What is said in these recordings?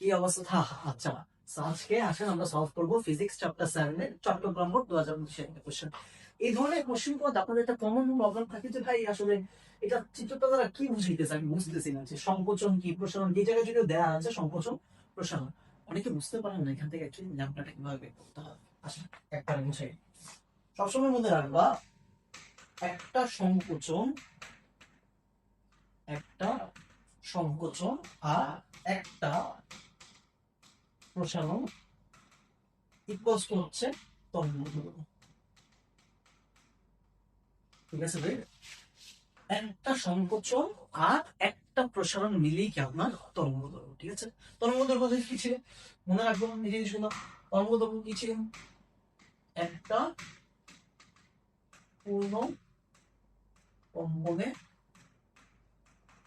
কি অবস্থা? আচ্ছা, আজকে আসেন আমরা সলভ করবো ফিজিক্স চ্যাপ্টার 7 এর চট্টগ্রাম বোর্ড 2025 এর কোশ্চেন। এই ধরনের কোশ্চেন পদ আপনাদের একটা কমন প্রবলেম থাকে যে ভাই আসলে এটা চিত্রটা দ্বারা কি বুঝাইতেছে আমি বুঝতেছি না, যে সংকোচন কি প্রসারণ কি, জায়গায় যদিও দেওয়া আছে সংকোচন প্রসারণ, অনেকে বুঝতে পারেন না এখান থেকে অ্যাকচুয়ালি ল্যাম্পটা কিভাবে বের করতে হবে। আসলে একটা বুঝাই, সবসময় মনে রাখবা একটা সংকোচন, একটা সংকোচন আর একটা প্রসারণ ইকুয়ালস টু হচ্ছে তরঙ্গ দৈর্ঘ্য। ঠিক আছে ভাই, একটা সংকোচন আর একটা প্রসারণ মিলেই কি আপনার তরঙ্গ দৈর্ঘ্য। ঠিক আছে, তরঙ্গ দৈর্ঘ্য কি ছিল মনে রাখবো এই জিনিসগুলো। তরঙ্গ দৈর্ঘ্য কি ছিল? একটা পূর্ণ কম্পনে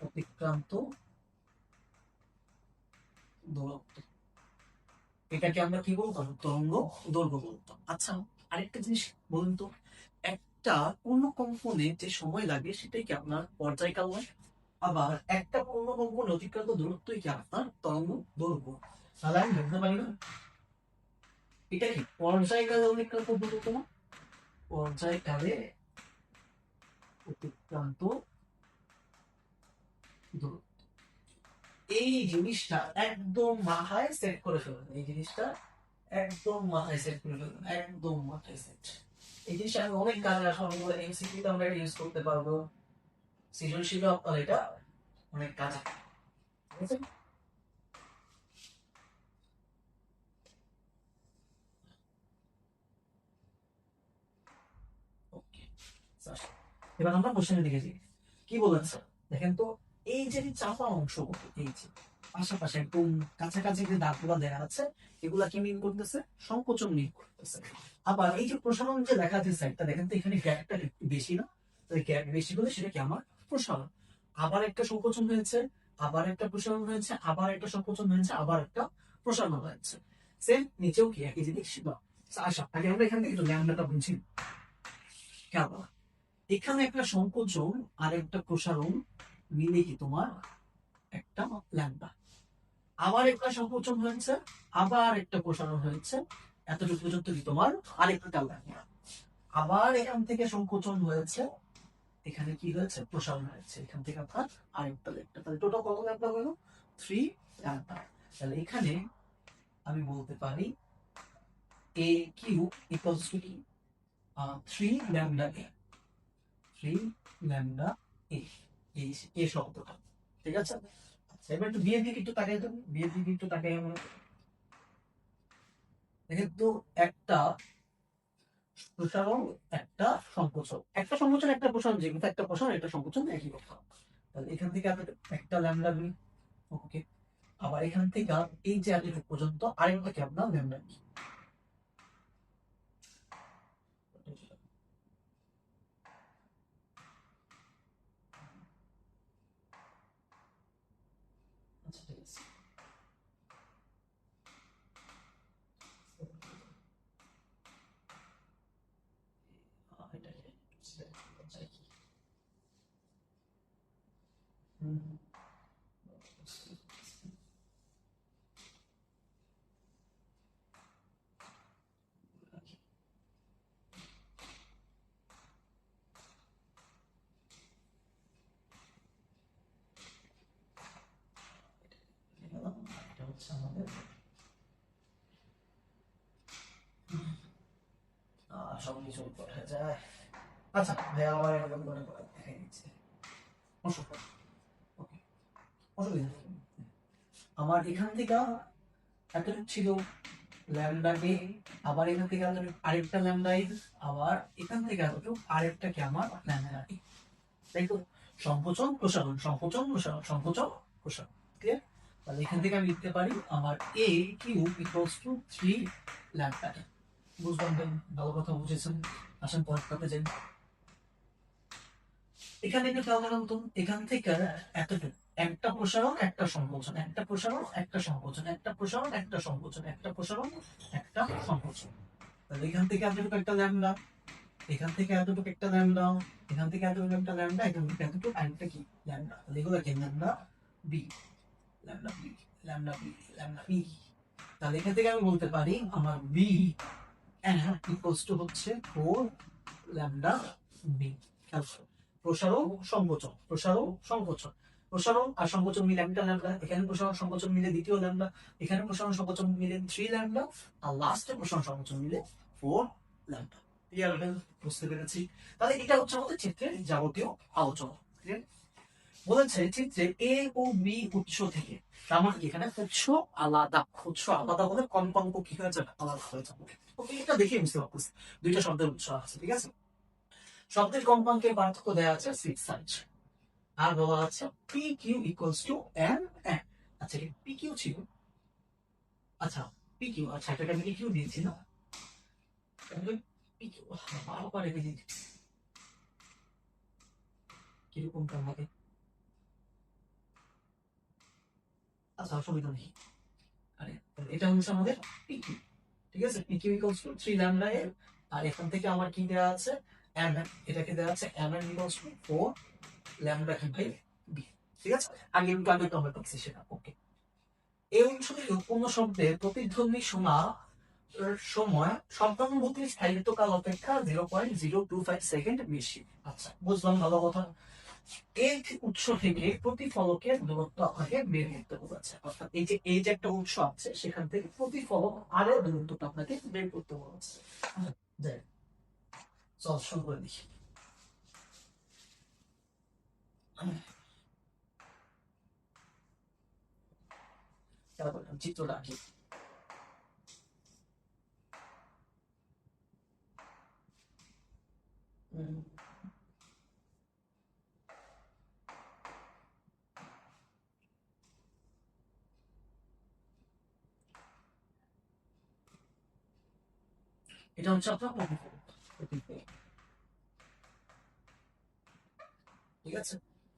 অতিক্রান্ত দূরত্ব, এটাকে আমরা কি বলতাম? তরঙ্গ দৈর্ঘ্য বলতাম। আচ্ছা, আরেকটা জিনিস বলুন তো, একটা পূর্ণ কম্পনে যে সময় লাগে সেটাই কি আপনার পর্যায়কাল নয়? আবার একটা পূর্ণ কম্পনে অতিক্রান্ত দূরত্বই কি আপনার তরঙ্গ দৈর্ঘ্য। তাহলে আমি বলতে পারি না এটা কি পর্যায়কালে অতিক্রান্ত দূরত্ব না? পর্যায়কালে অতিক্রান্ত দূরত্ব, এই জিনিসটা একদম মাথায় সেট করে ফেলুন। এই জিনিসটা একদম মাথায় সেট করে ফেলুন, একদম মাথায় সেট। এই জিনিসটা আমি অনেক কাজে আসলে এমসিকিউ তে আমরা এটা ইউজ করতে পারবো, সৃজনশীল আপনার এটা অনেক কাজে। ঠিক আছে, ওকে। এবার আমরা কোশ্চেনে দেখেছি কি বলেছে দেখেন তো, এই যে চাপা অংশ, এই যে পাশাপাশি একদম কাছাকাছি যে দাগগুলো দেখা যাচ্ছে, এগুলা কি মিন করতেছে? সংকোচন মিন করতেছে। আবার এই যে প্রসারণ যে লেখা আছে সাইডটা দেখেন তো, এখানে গ্যাপটা একটু বেশি না? তো গ্যাপ বেশি হলে সেটা কি আমার প্রসারণ। আবার একটা সংকোচন হয়েছে, আবার একটা প্রসারণ হয়েছে, আবার একটা সংকোচন হয়েছে, আবার একটা প্রসারণ হয়েছে। সেম নিচেও কি একই জিনিস ছিল। আশা আগে আমরা এখান থেকে একটু ল্যামডাটা বুঝি কেন। এখানে একটা সংকোচন আর একটা প্রসারণ মিলে কি তোমার একটা ল্যাম্ডা। আবার একটা সংকোচন হয়েছে, আবার একটা প্রসারণ হয়েছে, এতটুকু পর্যন্ত কি তোমার আরেকটা ল্যাম্ডা। আবার এখান থেকে সংকোচন হয়েছে, এখানে কি হয়েছে? প্রসারণ হয়েছে, এখান থেকে আপনার আরেকটা ল্যাম্ডা। তাহলে টোটাল কত ল্যাম্ডা হলো? 3 ল্যাম্ডা। তাহলে এখানে আমি বলতে পারি এ কিউ ইকুয়ালস টু কি 3 ল্যাম্ডা এ, 3 ল্যাম্ডা এ, এই এ শব্দটা। ঠিক আছে, আচ্ছা এবার একটু বিয়ের দিকে একটু তাকাই দেবো, বিয়ের দিকে একটু তাকাই আমরা। দেখেন তো, একটা প্রসারণ, একটা সংকোচন, একটা সংকোচন একটা প্রসারণ, যেগুলো একটা প্রসারণ একটা সংকোচন একই কথা। তাহলে এখান থেকে আমরা একটা ল্যামডা বি, ওকে। আবার এখান থেকে এই যে এতটুকু পর্যন্ত আরেকটা কি আপনার ল্যামডা বি। আচ্ছা ঠিক আছে, এটাকে চাই কি এটা হচ্ছে আমাদের সবকিছু করা যায়। আচ্ছা ভাই আমার এরকম করে দেখাই দিচ্ছে, অসুবিধা ওকে, অসুবিধা নেই। আমার এখান থেকে এতটুকু ছিল ল্যামডা এ, আবার এখান থেকে আরেকটা ল্যামডা এ, আবার এখান থেকে এতটুকু আরেকটা কি আমার ল্যামডা এ। তাই তো, সংকোচন প্রসারণ, সংকোচন প্রসারণ, সংকোচন প্রসারণ। ক্লিয়ার? তাহলে এখান থেকে আমি লিখতে পারি আমার এ কিউব ইকুয়ালস টু 3 ল্যামডা। বুঝলাম তো, ভালো কথা বুঝেছেন। আসেন পরেরটাতে যাই। এখানে একটু খেয়াল করার মতন, এখান থেকে এতটুকু একটা প্রসারণ একটা সংকোচন, একটা প্রসারণ একটা সংকোচন, একটা প্রসারণ একটা সংকোচন, একটা প্রসারণ একটা সংকোচন। তাহলে এখান থেকে এতটুকু একটা ল্যামডা, এখান থেকে এতটুকু একটা ল্যামডা, এখান থেকে এতটুকু একটা ল্যামডা, এখান থেকে এতটুকু আরেকটা কি ল্যামডা। তাহলে এগুলো কি lambda B, lambda B. Lambda B, lambda B. তাহলে এখান থেকে আমি বলতে পারি আমার বি ইকুয়ালস টু হচ্ছে 4 ল্যামডা বি। প্রসারণ সংকোচন, প্রসারণ সংকোচন, প্রসারণ আর সংকোচন মিলে একটা ল্যামডা, এখানে প্রসারণ সংকোচন মিলে দ্বিতীয় ল্যামডা, এখানে প্রসারণ সংকোচন মিলে 3 ল্যামডা, আর লাস্টে প্রসারণ সংকোচন মিলে 4 ল্যামডা। ক্লিয়ার হল? বুঝতে পেরেছি। তাহলে এটা হচ্ছে আমাদের চিত্রের যাবতীয় আলোচনা। ক্লিয়ার? বলেছে চিত্রে এ ও বি উৎস থেকে, তার মানে এখানে উৎস আলাদা, উৎস আলাদা হলে কম্পাঙ্ক কি হয়ে যাবে? আলাদা হয়ে যাবে। ওকে, এটা দেখে বুঝতে পারতেছি দুইটা শব্দের উৎস আছে, ঠিক আছে। শব্দের কম্পাঙ্কের পার্থক্য দেওয়া আছে 6 সাইজ, আর বলা আছে P Q equals to N N. আচ্ছা, পি কিউ ছিল, আচ্ছা পি কিউ, আচ্ছা এটাকে আমি কিউ দিয়েছি না, পি কিউ বারবার রেখে দিয়েছি, কিরকম আমাকে, আচ্ছা অসুবিধা নেই। আরে এটা হচ্ছে আমাদের পি কিউ, ঠিক আছে। P Q equals to 3 lambda এ, আর এখান থেকে আমার কি দেওয়া আছে? এম এন, এটাকে দেওয়া আছে M N equals to 4 lambda by B, ঠিক আছে। আগে আমি কালকে তো আমরা পাচ্ছি সেটা। ওকে, এই অংশটি কোন শব্দের প্রতিধ্বনি শোনা সময় শব্দানুভূতির স্থায়িত্বকাল অপেক্ষা 0.025 সেকেন্ড বেশি। আচ্ছা, বুঝলাম, ভালো কথা। এই উৎস থেকে প্রতিফলকের দূরত্ব আপনাকে বের করতে বলেছে, অর্থাৎ এই যে একটা উৎস আছে সেখান থেকে প্রতিফলক আর দূরত্বটা আপনাকে বের করতে বলেছে। চল শুরু করে দেখি। চিত্রটা আঁকি। এটা হচ্ছে আপনার প্রতিফলক, ঠিক আছে।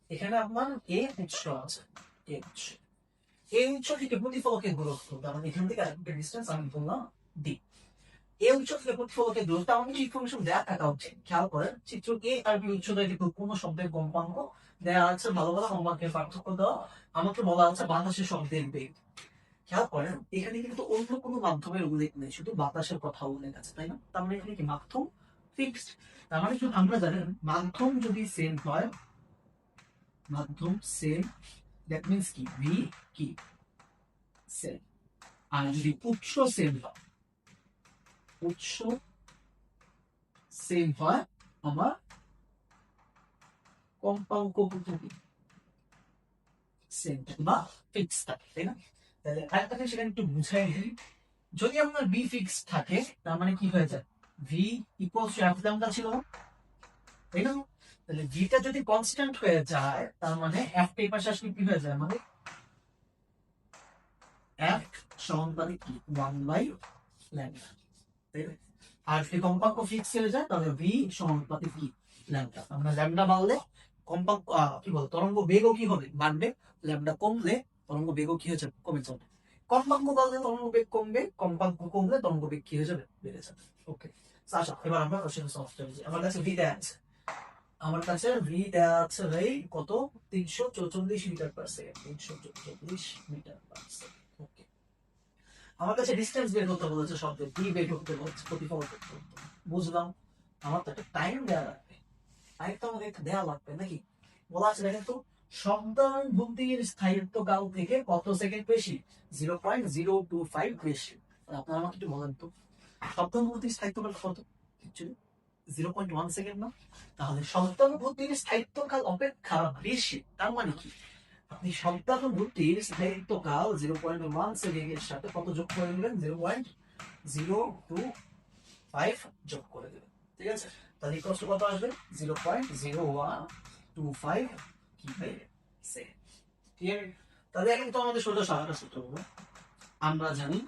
এখানে আপনার এ উৎস আছে, এ উৎস, এই উৎস থেকে প্রতিফলকের দূরত্ব, কারণ এখান থেকে আরেকটা ডিস্টেন্স আমি বললাম ডি। এই উৎস থেকে প্রতিফলকের দূরত্ব আমাকে ইনফরমেশন দেওয়া থাকা উচিত। খেয়াল করেন, চিত্র এ আর বি উৎস দ্বয় কোন শব্দের কম্পাঙ্ক দেওয়া আছে, ভালো ভালো কম্পাঙ্কের পার্থক্য দেওয়া, আমাকে বলা আছে বাতাসের শব্দের বেগ। খেয়াল করেন, এখানে কিন্তু অন্য কোনো মাধ্যমের উল্লেখ নেই, শুধু বাতাসের কথা উল্লেখ আছে, তাই না? তার মানে এখানে কি মাধ্যম ফিক্সড? তার মানে আমরা জানেন মাধ্যম যদি সেম হয়, মাধ্যম সেম, দ্যাট মিন্স কি ভি কি সেম। আর যদি উৎস সেম হয়, উৎস সেম হয়, আমার কম্পাঙ্ক কি সেম বা ফিক্স থাকে, তাই না? তাহলে আরেকটা সেখানে একটু বুঝাই দিই, যদি আপনার বি ফিক্স থাকে তার মানে কি হয়ে যায়? V equals to F lambda ছিল, তাই না? তাহলে ভিটা যদি কনস্ট্যান্ট হয়ে যায় তার মানে এফ এই পাশে আসলে কি হয়ে যায়? আমাদের এফ সমানুপাতি কি 1/λ, তাই না? আর যদি কম্পাঙ্ক ফিক্স হয়ে যায় তাহলে ভি সমানুপাতি কি ল্যামডা। আমরা ল্যামডা বাড়লে কম্পাঙ্ক কি বল তরঙ্গ বেগও কি হবে? বাড়বে। ল্যামডা কমলে তরঙ্গ বেগও কি হয়ে যাবে? কমে যাবে। কম্পাঙ্ক বাড়লে তরঙ্গ বেগ কমবে, কম্পাঙ্ক কমলে তরঙ্গ বেগ কি হয়ে যাবে? বেড়ে যাবে। ওকে, আচ্ছা এবার আমরা কোশ্চেন সলভ করব। আমার কাছে ভি দেয়া আছে, আমার কাছে ভি দেয়া আছে ভাই কত? 344 metre per second, 344 metre per second. Okay, আমার কাছে ডিসটেন্স বের করতে বলেছে, শব্দের ভি বের করতে বলেছে, প্রতিফলক করতে বলেছে। বুঝলাম, আমার তো একটা টাইম দেওয়া লাগবে, টাইম তো আমাকে একটা দেওয়া লাগবে নাকি? বলা আছে দেখেন তো, শব্দানুভূতির স্থায়িত্বকাল থেকে কত সেকেন্ড বেশি? 0.025 বেশি। আপনারা আমাকে একটু বলেন তো, শব্দানুভূতির স্থায়িত্বকাল কত? 0.1 সেকেন্ড না? তাহলে শব্দানুভূতির স্থায়িত্বকাল অপেক্ষা বেশি, তার মানে কি? আপনি শব্দানুভূতির স্থায়িত্বকাল 0.1 সেকেন্ডের সাথে কত যোগ করে নেবেন? 0.025 যোগ করে দেবেন, ঠিক আছে। তাহলে কষ্ট কত আসবে? 0.0125 কি সেকেন্ড। ক্লিয়ার? তাহলে এখন তো আমাদের সোজা সারাটা সূত্র হলো, আমরা জানি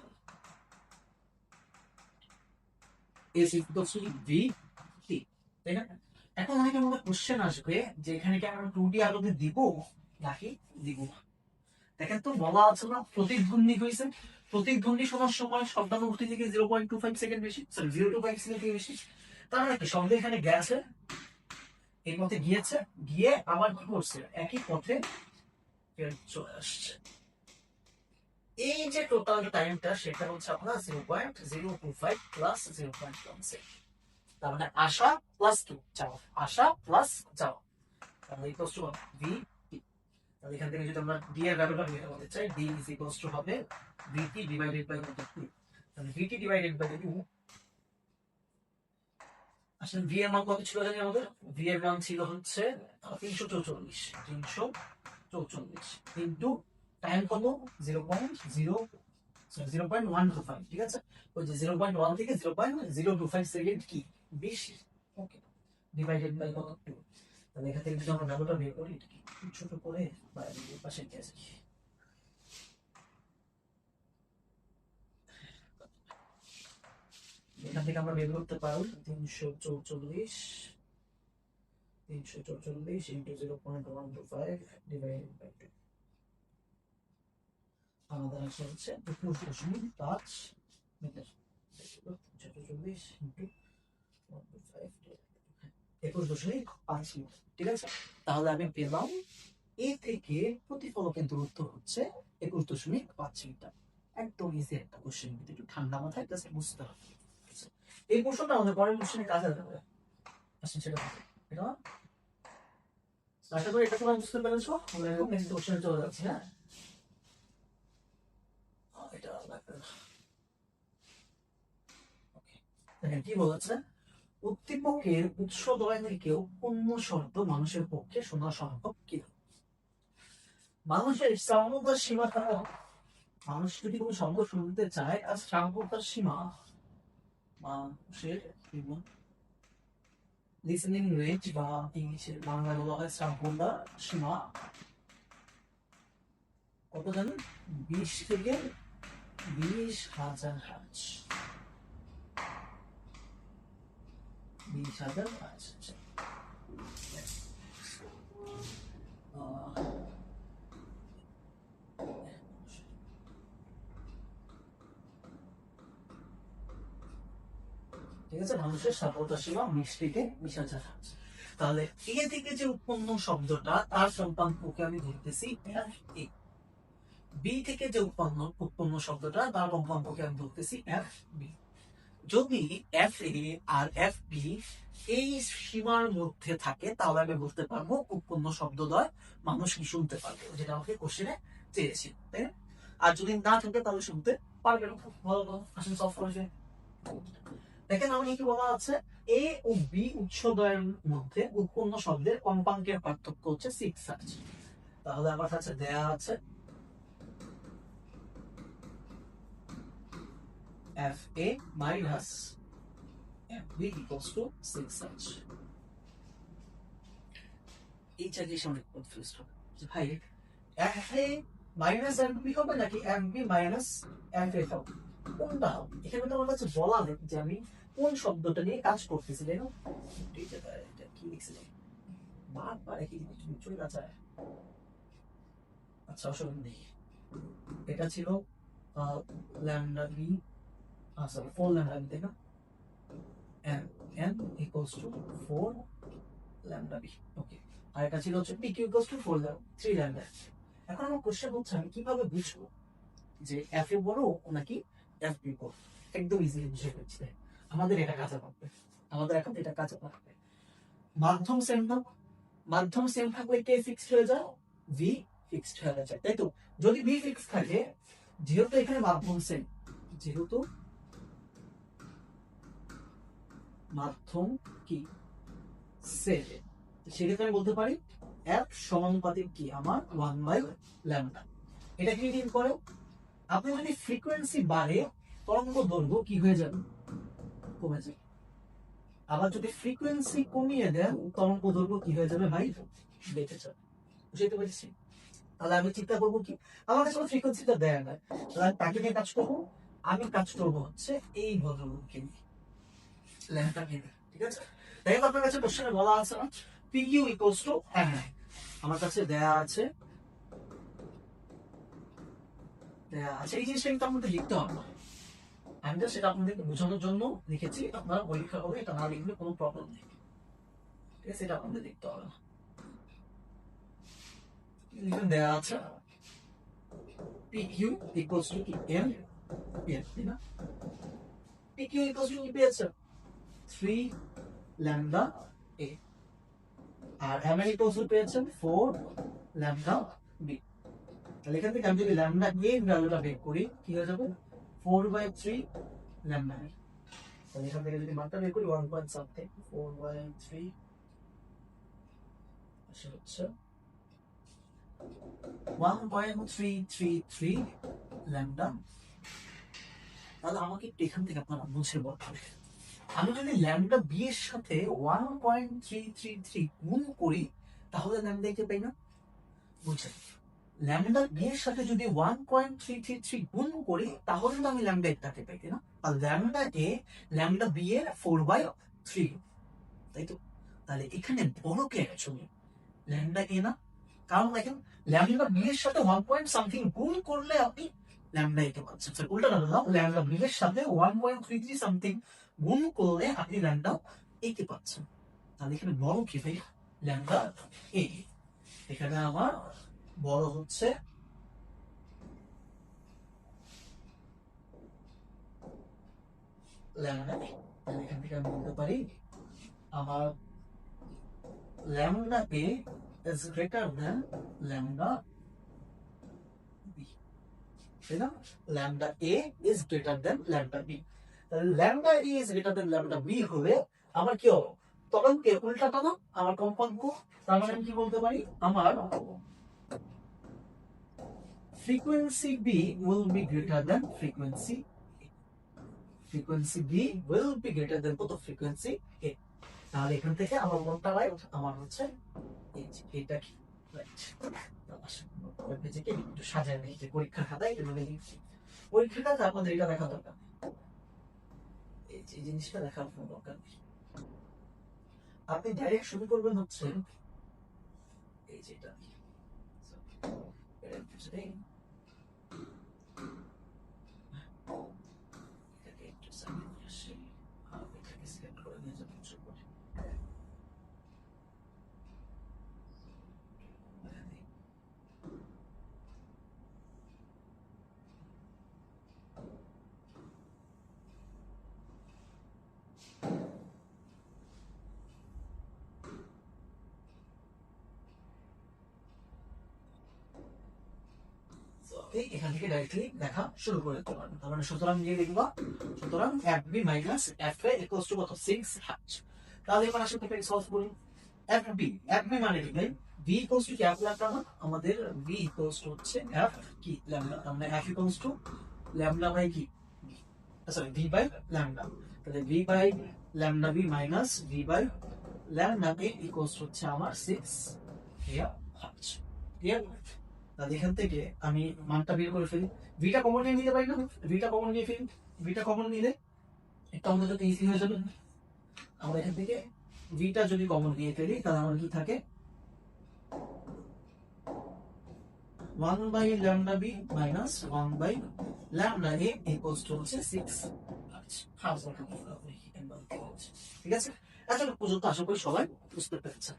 S equals to V T, তাই না? এখন অনেকে আমাদের কোশ্চেন আসবে যে এখানে কি আমরা 2D আলোতে দিব নাকি দিব না। দেখেন তো, বলা আছে না প্রতিধ্বনি হয়েছে, প্রতিধ্বনি শোনার সময় শব্দানুভূতি থেকে 0.25 সেকেন্ড বেশি, সরি 0.25 সেকেন্ড বেশি। তার মানে কি শব্দ এখানে গেছে, এই পথে গিয়েছে, গিয়ে আবার কি করছে? একই পথে ফেরত চলে আসছে। এই যে টোটাল টাইমটা সেটা হচ্ছে আপনার 0.025 প্লাস 0.16, তার মানে আসা প্লাস কি যাওয়া, আসা প্লাস যাওয়া, তাহলে ইকুয়ালস টু ভি টি। তাহলে এখান থেকে যদি আমরা ডি এর ভ্যালুটা বের করতে চাই, ডি ইজ ইকুয়ালস টু হবে ভিটি ডিভাইডেড বাই কত 2, তাহলে ভিটি ডিভাইডেড বাই 2। আসলে ভি এর মান কত ছিল জানি আমাদের, ভি এর মান ছিল হচ্ছে 344 ইন্টু টাইম কত 0.125, ঠিক আছে, ওই যে 0.1 থেকে 0.025 সেকেন্ড কি 20, ওকে, ডিভাইডেড বাই কত 2। তাহলে এখান থেকে যদি আমরা ভ্যালুটা বের করি এটা কি ছোট করে বাইরের পাশে কি আছে, এখান থেকে আমরা বের করতে পারবো 344 ইন্টু 0.125 ডিভাইডেড বাই 2, আমাদের আনসার হচ্ছে 21.5 মিটার। 344 ইন্টু 21.5 মিটার, ঠিক আছে। তাহলে আমি পেলাম এ থেকে প্রতিফলকের দূরত্ব হচ্ছে 21.5 মিটার। একদম ইজি একটা কোশ্চেন, কিন্তু একটু ঠান্ডা মাথায় জাস্ট বুঝতে হবে। এই কোশ্চেনটা আমাদের পরের কোশ্চেনে কাজে লাগবে। আসেন সেটা এটা আশা করি এটা তোমরা বুঝতে পেরেছো। আমরা এখন নেক্সট কোশ্চেনে চলে যাচ্ছি। হ্যাঁ, এটা লাগবে না। ওকে, দেখেন কি বলেছে, উদ্দীপকের উৎসদয় থেকে অন্য শব্দ মানুষের পক্ষে শোনা সম্ভব কি? মানুষের শ্রাবণতার সীমাটা, মানুষ যদি কোনো শব্দ শুনতে চায় আর শ্রাবণতার সীমা, মানুষের লিসেনিং রেঞ্জ বা ইংলিশের বাংলা বলা হয় শ্রাবণতার সীমা কত জানেন, 20 থেকে 20,000 হার্জ। 20,000 হার্জ। ঠিক আছে, মানুষের শ্রাবণতা সীমা 20 থেকে 20,000 হার্জ। তাহলে এ থেকে যে উৎপন্ন শব্দটা তার কম্পাঙ্ককে আমি ধরতেছি এফ এ, বি থেকে যে উৎপন্ন শব্দটা তার কম্পাঙ্ককে আমি ধরতেছি এফ বি। যদি এফ এ আর এফ বি এই সীমার মধ্যে থাকে তাহলে আমি বলতে পারবো উৎপন্ন শব্দদ্বয় মানুষ কি শুনতে পারবে, যেটা আমাকে কোশ্চেনে চেয়েছি, তাই না? আর যদি না থাকে তাহলে শুনতে পারবে না। ভালো, আসলে সলভ করেছে। দেখেন আমাকে কি বলা আছে, এ ও বি উৎসদয়ের মধ্যে উৎপন্ন শব্দের কম্পাঙ্কের পার্থক্য হচ্ছে 6 হার্জ। তাহলে আমার কাছে দেয়া আছে F A minus F B equals to 6 hertz. এই চাকরির সামনে কনফিউজ হবে যে ভাই F A minus F B হবে নাকি F B minus F A হবে, কোনটা হবে? এখানে তো আমার কাছে বলা নেই যে আমি কোন শব্দটা নিয়ে কাজ করতেছি, তাই না? এটা কি লিখছে বারবার একই জিনিস চলে যাচ্ছে। আচ্ছা অসুবিধা নেই, এটা ছিল lambda B, sorry 4 lambda B, তাই না? N N equals to 4 lambda B, okay. আর এটা ছিল হচ্ছে P Q equals to 3 lambda. এখন আমার কোশ্চেন হচ্ছে আমি কিভাবে বুঝবো যে এফ এ বড় নাকি এফ বি বড়? একদম ইজিলি বুঝে ফেলছি। আমাদের এটা কাজে লাগবে, আমাদের এখন এটা কাজে লাগবে। মাধ্যম সেম না, মাধ্যম সেম থাকলে কে ফিক্সড হয়ে যায়, ভি ফিক্সড হয়ে যায়, তাই তো? যদি ভি ফিক্স থাকে, যেহেতু এখানে মাধ্যম সেম, যেহেতু মাধ্যম কি সেম, সেক্ষেত্রে আমি বলতে পারি এফ সমানুপাতিক কি আমার 1/λ। এটা কি ডিল করে, আপনি যদি ফ্রিকোয়েন্সি বাড়ে তরঙ্গ দৈর্ঘ্য কি হয়ে যাবে, কমে যাবে। আবার যদি ফ্রিকোয়েন্সি কমিয়ে দেন তরঙ্গ দৈর্ঘ্য কি হয়ে যাবে ভাই, বেড়ে যাবে। বুঝতে পেরেছি? তাহলে আমি চিন্তা করবো কি, আমার কাছে ফ্রিকোয়েন্সিটা দেয় না, তাহলে আমি তাকে নিয়ে কাজ করবো, আমি কাজ করবো হচ্ছে এই ভদ্রলোককে নিয়ে, ল্যাম্পটা নিয়ে, ঠিক আছে? তাই আপনার কাছে কোশ্চেনে বলা আছে না P U equals to M, আমার কাছে দেয়া আছে এই জিনিসটা কিন্তু আপনাদের লিখতে হবে না, আমি তো সেটা আপনাদেরকে বোঝানোর জন্য লিখেছি, আপনারা পরীক্ষা হবে এটা না লিখলে কোনো প্রবলেম নেই, ঠিক আছে? এটা আপনাদের লিখতে হবে না, দেয়া আছে পি কিউ ইকুয়ালস টু কি এম পি এম, তাই না? পি কিউ ইকুয়ালস টু কি পেয়েছে 3 ল্যামডা এ, আর এম এর ইকুয়ালস টু পেয়েছেন 4 ল্যামডা বি। তাহলে এখান থেকে আমি যদি ল্যামডা এ ভ্যালুটা বের করি কি হয়ে যাবে 4/3 ল্যামডা বি। তাহলে এখান থেকে যদি মানটা বের করি 1 পয়েন্ট সামথিং 4/3 আসলে হচ্ছে 1.333 ল্যামডা। তাহলে আমাকে একটু এখান থেকে আপনারা বুঝে বলতে, আমি যদি ল্যামডা বি এর সাথে 1.333 গুণ করি তাহলে ল্যামডা কে পাই না? বুঝছেন? ল্যামডা বি এর সাথে যদি 1.333 গুণ করি তাহলে তো আমি ল্যামডা এটাকে পাই, তাই না? আর ল্যামডা এ ল্যামডা বি এর 4/3, তাই তো? তাহলে এখানে বড় কে অ্যাকচুয়ালি ল্যামডা এ না, কারণ দেখেন ল্যামডা বি এর সাথে 1 পয়েন্ট সামথিং গুণ করলে আপনি ল্যামডা এ কে পাচ্ছেন। স্যার উল্টা না, ল্যামডা বি এর সাথে 1.33 সামথিং গুণ করলে আপনি ল্যামডা এ কে পাচ্ছেন। তাহলে এখানে বড় কি ভাই ল্যামডা এ, এখানে আমার বড় হচ্ছে ল্যামডা এ। তাহলে এখান থেকে আমি বলতে পারি আমার lambda A is greater than lambda b, তাই না? Lambda A is greater than lambda b। তাহলে lambda A is greater than lambda b হলে আমার কি হবে? তখন কে উল্টাটা না আমার কম্পাঙ্ক। তার মানে আমি কি বলতে পারি আমার frequency b will be greater than frequency a, frequency b will be greater than কত frequency a। তাহলে এখান থেকে আমার মনটা রাইট, আমার হচ্ছে এই যে এটা কি রাইট। একটু সাজায় নেই যে পরীক্ষার খাতায় এভাবে লিখছি, পরীক্ষার খাতায় আপনাদের এটা দেখা দরকার, এই যে জিনিসটা দেখার কোনো দরকার নেই। আপনি ডাইরেক্ট শুরু করবেন হচ্ছে এই যে এটা এটাকে একটু সামনে নিয়ে আসি, এটাকে সিলেক্ট করে নিয়ে যাবেন শুরু করে। এখান থেকে ডাইরেক্টলি দেখা শুরু করে দিতে পারবেন। তার মানে সুতরাং দিয়ে লিখবা, সুতরাং F B minus F A equals to কত 6 তাহলে এবার আসলে এটাকে সলভ করুন। এফ বি মানে কি ভাই? বি ইকুয়ালস টু কি এফ ল্যামডা না, আমাদের বি ইকুয়ালস টু হচ্ছে এফ কি ল্যামডা, তার মানে F equals to lambda by কি সরি ভি বাই ল্যামডা। তাহলে V by lambda B minus V by lambda B equals to হচ্ছে আমার 6 ক্লিয়ার হচ্ছে, ক্লিয়ার। তাহলে এখান থেকে আমি মানটা বের করে ফেলি, ভিটা কমন নিয়ে নিতে পারি না, ভিটা কমন নিয়ে ফেলি, ভিটা কমন নিলে একটা আমাদের তো ইজি হয়ে যাবে। আমরা এখান থেকে ভিটা যদি কমন নিয়ে ফেলি তাহলে আমার কি থাকে 1/λb minus 1/λa equals to হচ্ছে 6। ঠিক আছে, এতটুকু পর্যন্ত আশা করি সবাই বুঝতে পেরেছেন।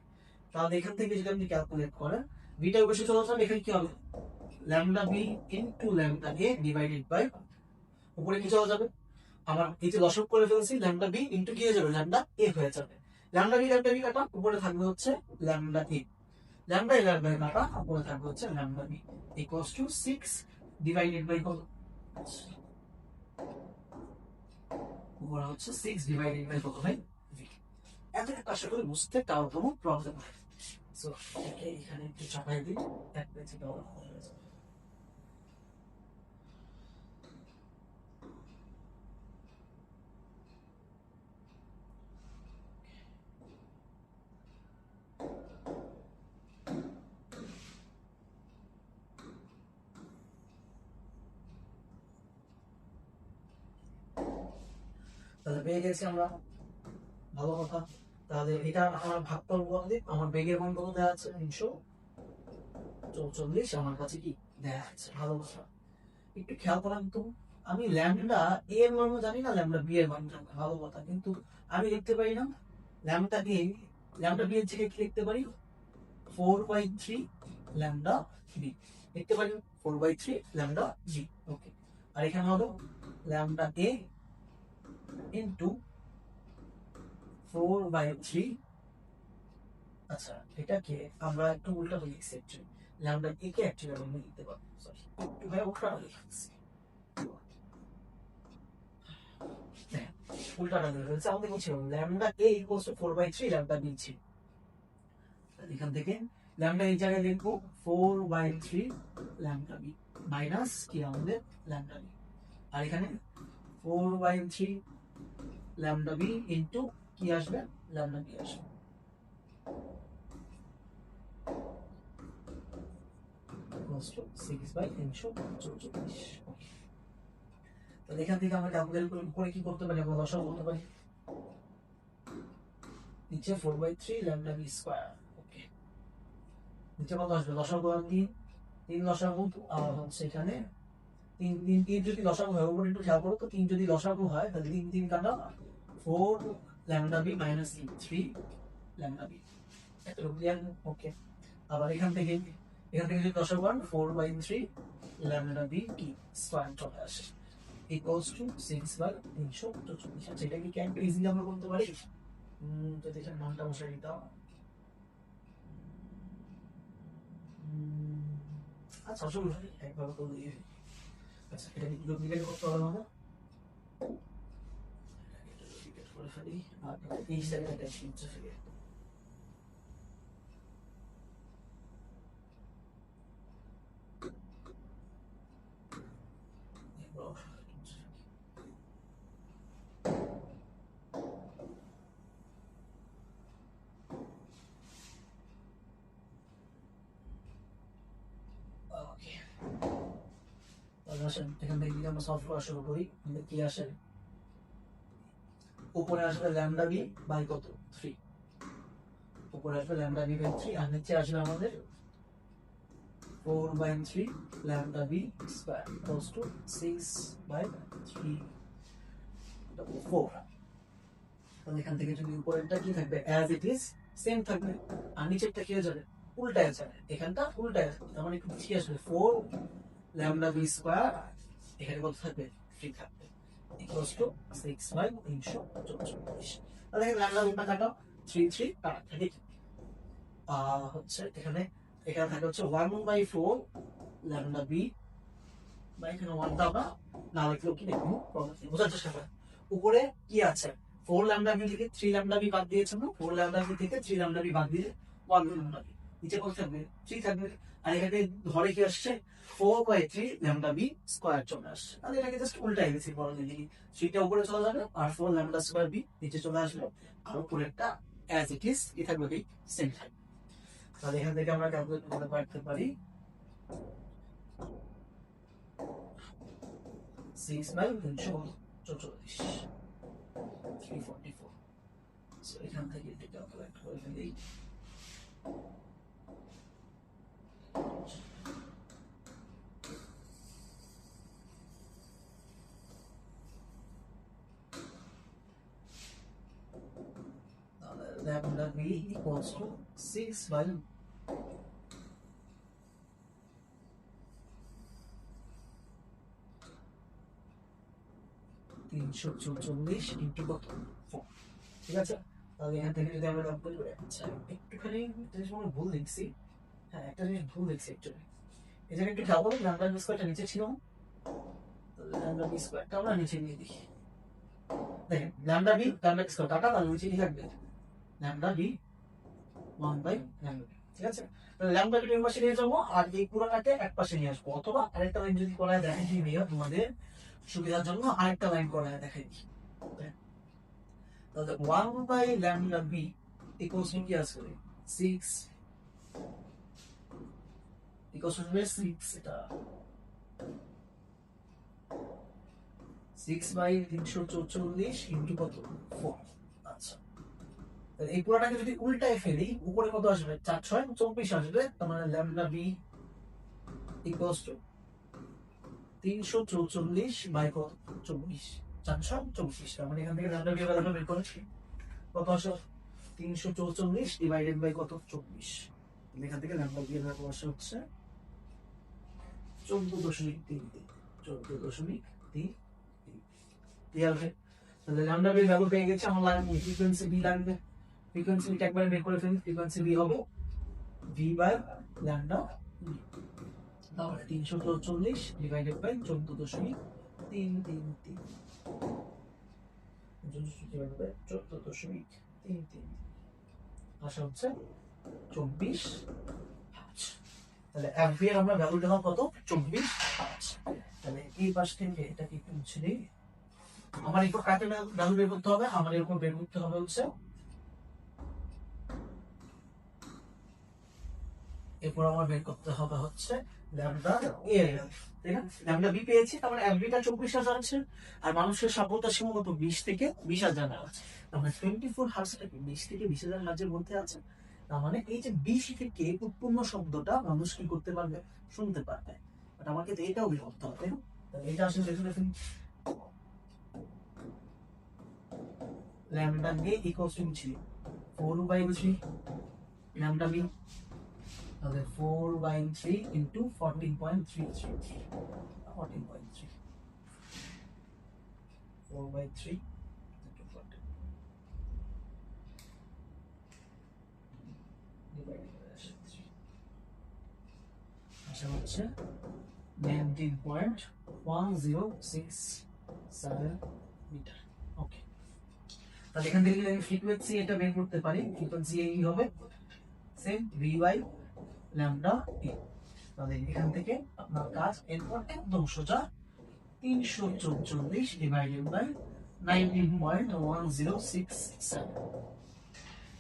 তাহলে এখান থেকে যদি আপনি ক্যালকুলেট করেন ভিটা বসে চলে আসলে এখানে কি হবে lambda B into lambda A divided by উপরে কি চলে যাবে আমার এই যে দশক করে ফেলেছি ল্যামডা বি ইনটু কি হয়ে যাবে ল্যামডা এ হয়ে যাবে। ল্যামডা বি কাটা উপরে থাকবে হচ্ছে lambda A, lambda A lambda কাটা উপরে থাকবে হচ্ছে lambda B equals to 6 divided by কত উপরে হচ্ছে 6 ডিভাইডেড বাই কত ভাই ভি। এতটুকু আশা করি বুঝতে কারো কোনো প্রবলেম হয়। সো এখানে একটু চাপাই দিই এক পেজে ডবল হয়ে যাবে। তাহলে পেয়ে গেছি আমরা, ভালো কথা। তাহলে এটা আমার ভাগফল বলতে আমার বেগের মান কত দেওয়া আছে 344 আমার কাছে কি দেওয়া আছে, ভালো কথা। একটু খেয়াল করেন তো আমি ল্যামডা এ এর মান জানি না ল্যামডা বি এর মান জানি, ভালো কথা, কিন্তু আমি লিখতে পারি না ল্যামডা এ ল্যামডা বি এর জায়গায় কি লিখতে পারি 4/3 ল্যামডা বি। লিখতে পারি 4/3 ল্যামডা বি। ওকে, আর এখানে হবে ল্যামডা এ ইন্টু 4/3। আচ্ছা, এটাকে আমরা একটু উল্টা লিখছি অ্যাকচুয়ালি, ল্যামডা এ কে অ্যাকচুয়ালি আমরা লিখতে পারবো, সরি একটু ভাই উল্টা লিখছি, উল্টাটা লিখেছি। আমাদের কি ছিল, lambda A equals to 4/3 lambda B ছিল। এখান থেকে ল্যামডা এই জায়গায় লিখবো 4/3 ল্যামডা বি মাইনাস কি আমাদের ল্যামডা বি, আর এখানে 4/3 ল্যামডা বি ইন্টু কি আসবে, ল্যামডা বি আসবে। এখান থেকে আমরা ক্যালকুলেট করে কি করতে পারি, আমরা লসাগু করতে পারি। নিচে 4/3 ল্যামডা বি স্কয়ার। ওকে, নিচে কত আসবে, লসাগু 3 লসাগু, আর হচ্ছে এখানে 3 যদি লসাগু হয়, উপরে একটু খেয়াল করো তো, 3 যদি লসাগু হয় তাহলে 3 কাটা 4 lambda B minus 3 lambda B, এতটুকু ক্লিয়ার। ওকে, আবার এখান থেকে যদি লসাগু হয় 4/3 ল্যামডা বি কি স্কয়ার চলে আসে ইকুয়ালস টু 6/344। আচ্ছা, এটা কি ক্যান ইজিলি আমরা করতে পারি, যদি এখানে মানটা বসাই দিতাম। আচ্ছা, অসুবিধা নেই, একভাবে করে দিয়ে। আচ্ছা, এটা কি ডুপ্লিকেট করতে হবে না, ডুপ্লিকেট করে ফেলি, আর এই জায়গাটা মুছে ফেলি। এখান থেকে যদি আমরা সলভ করা শুরু করি, আমাদের কি আসে, উপরে আসবে ল্যামডা বি বাই কত 3, উপরে আসবে ল্যামডা বি বাই 3, আর নিচে আসবে আমাদের 4/3 lambda B square equals to 6/3/4। তাহলে এখান থেকে যদি উপরেরটা কি থাকবে অ্যাজ ইট ইজ সেম থাকবে, আর নিচেরটা কি হয়ে যাবে, উল্টায় যাবে, এখানটা উল্টায় যাবে, তার মানে কি আসবে 4 ল্যামডা বি স্কয়ার, এখানে কত থাকবে 3 থাকবে ইকুয়ালস টু 6/344। তাহলে ল্যামডা রুটটা কাটো 3 কাটা থাকে, হচ্ছে এখানে থাকে হচ্ছে 1/4 ল্যামডা বি বা এখানে 1 দাও না লিখলেও কি দেখবো বোঝার চেষ্টা করে। উপরে কি আছে, 4 ল্যামডা বি থেকে 3 ল্যামডা বি বাদ দিয়েছে না, 4 ল্যামডা বি থেকে 3 ল্যামডা বি বাদ দিয়ে 1 ল্যামডা বি, নিচে কত থাকবে 3 থাকবে, আর এখানে ধরে কি আসছে 4/3 ল্যামডা বি স্কয়ার চলে আসছে। তাহলে এটাকে জাস্ট উল্টাই গেছি, বড় দিকে 3টা উপরে চলে যাবে আর 4 ল্যামডা স্কয়ার বি নিচে চলে আসলো, আর উপরেরটা অ্যাজ ইট ইজ কি থাকবে, কি সেম থাকবে। তাহলে এখান থেকে আমরা ক্যালকুলেট করতে পারি 6/344 সো এখান থেকে এটা ক্যালকুলেট করে ফেলি। lambda b equals to 6/344 into কত 4। ঠিক আছে, তাহলে এখান থেকে যদি আমরা ক্যালকুলেট করি, আচ্ছা একটুখানি জিনিস মনে ভুল লিখছি, হ্যাঁ একটা জিনিস ভুল লিখছি অ্যাকচুয়ালি, এই জায়গায় একটু খেয়াল করুন, ল্যামডা বি স্কয়ারটা নিচে ছিল, ল্যামডা বি স্কয়ারটা আমরা নিচে নিয়ে দিই। দেখেন ল্যামডা বি স্কয়ার টাকা, তার নিচে কি থাকবে ল্যামডা বি 1/ল্যামডা বি। ঠিক আছে, তাহলে ল্যামডা বি এর পাশে নিয়ে যাবো, আর এই পুরোটাকে এক পাশে নিয়ে আসবো, অথবা আরেকটা লাইন যদি করায় দেখাই দিই ভাইয়া তোমাদের সুবিধার জন্য, আরেকটা লাইন করায় দেখাই দিই। তাহলে 1/ল্যামডা বি ইকুয়ালস টু কি আছে 6 ইকুয়ালস টু 6, এটা 6/344 ইন্টু কত 4। আচ্ছা, তাহলে এই পুরোটাকে যদি উল্টায় ফেলি, উপরে কত আসবে 4/6 = 24 আসবে, তার মানে ল্যামডা বি ইকুয়ালস টু 344/24, 424। তার মানে এখান থেকে ল্যামডা বি ভ্যালুটা বের করেছি, কত আসে 344 ডিভাইডেড বাই কত 24। এখান থেকে ল্যামডা বি এর ভ্যালু আসে হচ্ছে 14.33, 14.33 ক্লিয়ার হয়। তাহলে ল্যামডা বি ভ্যালু পেয়ে গেছে, আমার লাগবে ফ্রিকোয়েন্সি বি লাগবে। ফ্রিকোয়েন্সি বিটা একবারে বের করে ফেলি। ফ্রিকোয়েন্সি বি হবে ভি বাই ল্যামডা, তাহলে 344 ডিভাইডেড বাই 14.333, 14.333 আসা হচ্ছে 24 হার্টজ। তাহলে এফবি এর আমরা ভ্যালু দিলাম কত, 24 হার্টজ। তাহলে এই পাশ থেকে এটাকে একটু মুছে দিই। আমার এরপর কাকে ভ্যালু বের করতে হবে, আমার এরপর বের করতে হবে হচ্ছে, এরপর আমার বের করতে হবে হচ্ছে ল্যামডা এ, তাই না? ল্যামডা বি পেয়েছি, তার মানে এফবিটা 24,000 আছে, আর মানুষের সাম্যতা সীমা কত, 20 থেকে 20,000 আছে। তার মানে 24 হার্টজ থেকে 20 থেকে 20,000 হার্টজের মধ্যে আছে। তার মানে এই যে 20 থেকে উৎপন্ন শব্দটা মানুষ কি করতে পারবে, শুনতে পারবে। বাট আমাকে তো এটাও বের করতে হবে, তাই না? তাহলে এটা আসলে দেখুন, lambda A equals to 4/3 lambda B, তাহলে 4/3 ইন্টু 14.33, 14.3, 4/3 ইন্টু 14 ডিভাইডেড বাই 3, আশা হচ্ছে 19.1067 মিটার। ওকে, তাহলে এখান থেকে আমি ফ্রিকোয়েন্সি এটা বের করতে পারি। ফ্রিকোয়েন্সি এই হবে same V by lambda A. তাহলে এখান থেকে আপনার কাজ এরপর একদম সোজা 344 ডিভাইডেড বাই 19.1067,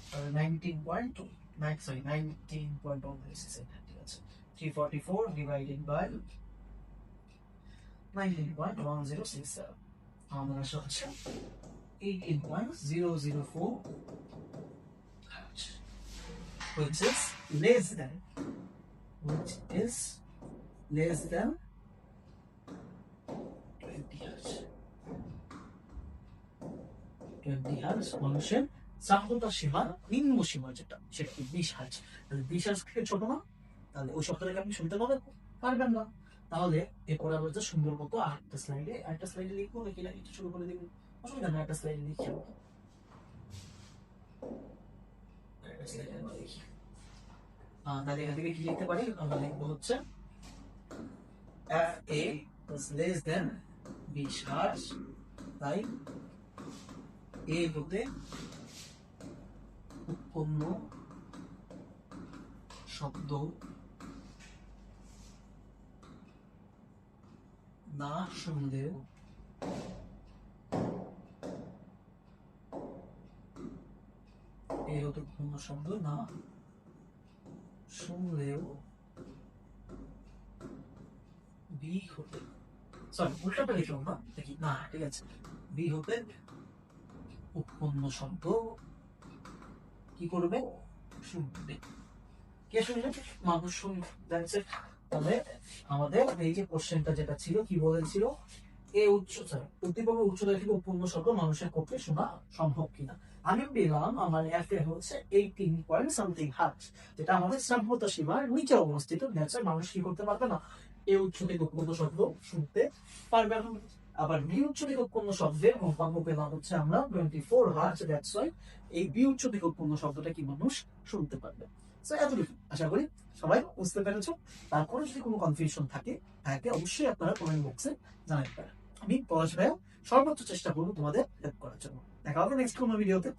তাহলে 19.136, ঠিক আছে। 344 ডিভাইডেড বাই 19.1067, আমাদের আসা হচ্ছে 18.004 hertz, which is less than 20 hertz. 20 hertz মানুষের চাহতা সীমা, নিম্ন সীমা যেটা, সেটা 20 hertz। তাহলে 20 hertz থেকে ছোট না, তাহলে ওই শব্দটাকে আপনি শুনতে পারবেন না। তাহলে এরপরে আমরা যে সুন্দর মতো আরেকটা স্লাইডে লিখবো, নাকি একটু শুরু করে দিবেন, অসুবিধা নেই, একটা স্লাইডে লিখে তাহলে এখান থেকে কি লিখতে পারি, আমরা লিখবো হচ্ছে FA is less than 20 hertz, তাই A হতে উৎপন্ন শব্দ না শুনলেও এর উৎপন্ন শব্দ না শুনলেও বি হতে, সরি উল্টাটা লিখলাম না, দেখি না, ঠিক আছে, বি হতে উৎপন্ন শব্দ কি করবে, শুনবে। কে শুনবে, মানুষ শুনবে। তাহলে আমাদের এই যে কোশ্চেনটা যেটা ছিল, কি বলেছিল, এই উচ্চতা উদ্দীপকের উচ্চতা থেকে উৎপন্ন শব্দ মানুষের পক্ষে শোনা সম্ভব কিনা। আমি পেলাম আমার এফএ হচ্ছে 18 পয়েন্ট সামথিং হার্টজ, যেটা আমাদের শ্রাব্যতা সীমার নিচে অবস্থিত। দ্যাটস ওয়াই মানুষ কি করতে পারবে না, এই উচ্চ থেকে উৎপন্ন শব্দ শুনতে পারবে না। আবার বি উচ্চ থেকে উৎপন্ন শব্দের কম্পাঙ্ক পেলাম হচ্ছে আমরা 24 হার্টজ। দ্যাটস ওয়াই এই বি উচ্চ থেকে উৎপন্ন শব্দটা কি মানুষ শুনতে পারবে। সো এতটুকু আশা করি সবাই বুঝতে পেরেছো। তারপরে যদি কোনো কনফিউশন থাকে তাকে অবশ্যই আপনারা কমেন্ট বক্সে জানাতে পারেন। আমি পলাশ ভাইয়া সর্বোচ্চ চেষ্টা করবো তোমাদের হেল্প করার জন্য। দেখা হবে নেক্সট কোনো ভিডিওতে।